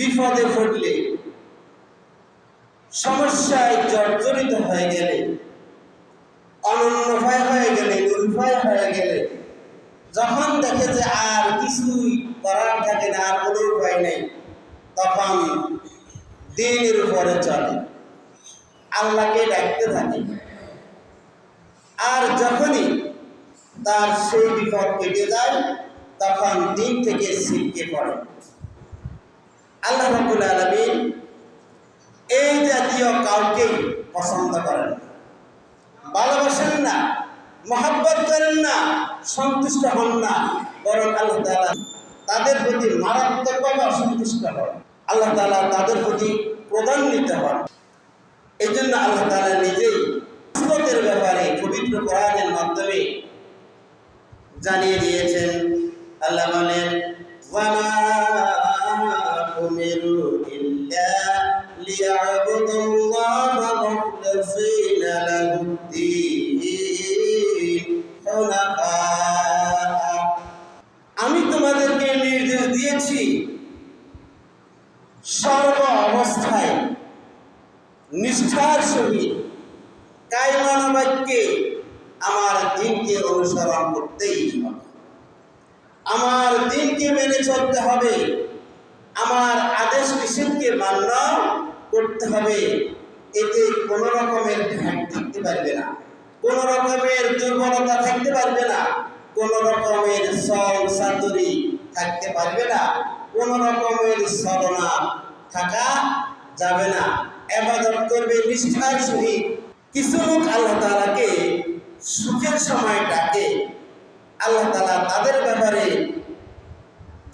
বিপদে পড়লে, সমস্যায় জর্জরিত হয়ে গেলে, অনন্যভায় হয়ে গেলে, নিরুপায় হয়ে গেলে, যখন দেখে যে আর কিছুই করার থাকে না, আর কোনো উপায় নেই, তখন দিনের উপরে চলে, আল্লাহকে ডাকতে থাকে। আর যখনই তার সেই বিপদ কেটে যায়, তখন দিন থেকে ছিটকে পড়ে। আল্লাহ রাব্বুল আলামিন এই জাতীয় কাউকেই পছন্দ করেন না, ভালোবাসেন না, মহব্বত করেন না, সন্তুষ্ট হন না, বরং আল্লাহ তাআলা তাদের প্রতি মারাত্মকভাবে অসন্তুষ্ট হন। আল্লাহ তাআলা তাদের প্রতি ক্রোধান্বিত হন। এই জন্য আল্লাহ তাআলা নিজেই কিসমতের ব্যাপারে পবিত্র কোরআনের মাধ্যমে জানিয়ে দিয়েছেন। আল্লাহ বলেন, ওয়া মা উমিরু ইল্লা লিয়াবুদুল্লাহা মুখলিসিনা লাহুদ-দীন হুনাফা। আমি তোমাদেরকে নির্দেশ দিয়েছি সর্ব অবস্থায় নিষ্ঠার সহিত কায়মান বাক্যে আমার দিনকে অনুসরণ করতেই হবে, আমার দিনকে মেনে চলতে হবে, আমার আদেশ নিষেধকে মান্য করতে হবে। এতে কোনো রকমের ঘাট থাকতে পারবে না, কোনো রকমের দুর্বলতা থাকতে পারবে না, কোনো রকমের ছল চাতুরি থাকতে পারবে না, কোনো রকমের ছলনা থাকা যাবে না। ইবাদত করবে নিষ্ঠার সহিত। কিছু লোক আল্লাহ তাআলাকে সুখের সময় ডাকে, আল্লাহ তাআলা তাদের ব্যাপারে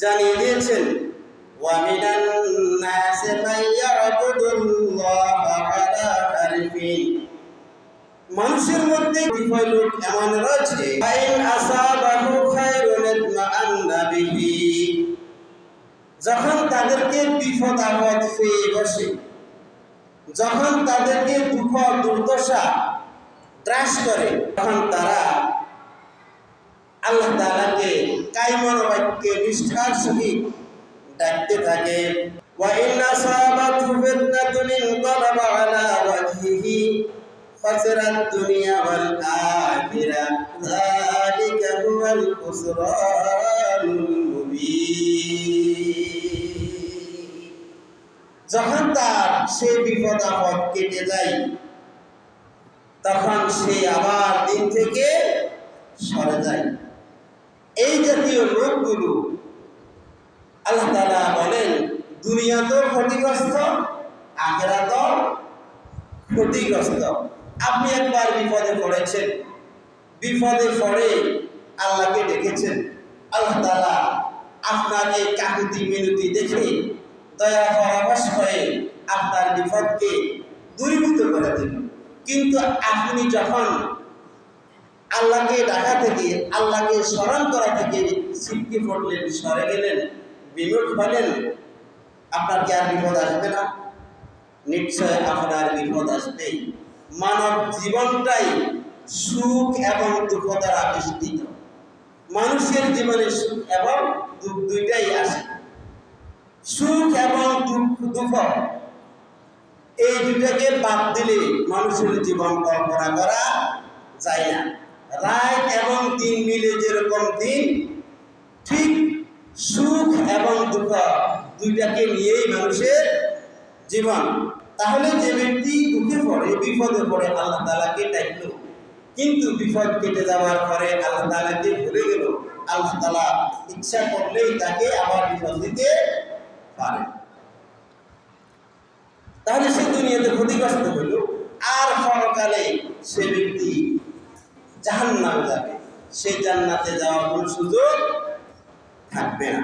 জানিয়ে দিয়েছেন, ওয়া মিনান নাসি মান ইয়াবুদুল্লাহা আলা হারফিন। মানুষের মধ্যে কিছু লোক এমন রয়েছে, আইন আসাবাহু খায়রুন ইতমাআন্না বিহি। যখন তাদেরকে বিপদ আপদ পেয়ে বসে, যখন তাদেরকে দুঃখ দুর্দশা গ্রাস করে, তখন তারা আল্লাহ তাআলাকে কায়মান বাক্যে নিষ্ঠার সহিত ডাকতে থাকে। ওয়া ইন আসাবাতহু ফিতনাতুন ইনকালাবা আলা ওয়াজহিহি খাসিরাত দুনিয়া ওয়াল আখিরাহ যালিকা হুয়াল খুসরানুল মুবিন। যখন তার সেই বিপদ আপদ কেটে যায়, তখন সে আবার দিন থেকে সরে যায়। এই জাতীয় লোকগুলো আল্লাহ তাআলা বলেন, দুনিয়া তো ক্ষতিগ্রস্ত, আখিরাত ক্ষতিগ্রস্ত। আপনি একবার বিপদে পড়েছেন, বিপদে পড়ে আল্লাহকে ডেকেছেন, আল্লাহ তাআলা আপনার এই কাকুতি মিনতি দেখে দয়া পরবশ হয়ে আপনার বিপদকে দূরীভূত করে দিল। কিন্তু আপনি যখন আল্লাহকে ডাকা থেকে, আল্লাহকে স্মরণ করা থেকে ছিটকে পড়লেন, সরে গেলেন, বিমুখ হলেন, আপনার কি আর বিপদ আসবে না? নিশ্চয় আপনার বিপদ আসবেই। মানব জীবনটাই সুখ এবং দুঃখ দ্বারা বেষ্টিত। মানুষের জীবনে সুখ এবং দুঃখ দুইটাই আসে। সুখ এবং দুঃখ এই দুটাকে বাদ দিলে মানুষের জীবন কল্পনা করা যায় না। রাত এবং দিন মিলে যেরকম দিন, ঠিক সুখ এবং দুঃখ দুইটাকে নিয়েই মানুষের জীবন। তাহলে যে ব্যক্তি দুঃখে পড়ে, বিপদে পড়ে, আল্লাহ তাআলাকে ডাকলো, কিন্তু বিপদ কেটে যাওয়ার পরে আল্লাহ তাআলাকে ভুলে গেল, আল্লাহ তাআলা ইচ্ছা করলেই তাকে আবার বিপদ দিতে পারে। তাহলে সে দুনিয়াতে ক্ষতিগ্রস্ত হইল, আর পরকালে সে ব্যক্তি জাহান্নামে যাবে, সে জান্নাতে যাওয়ার কোনো সুযোগ থাকবে না।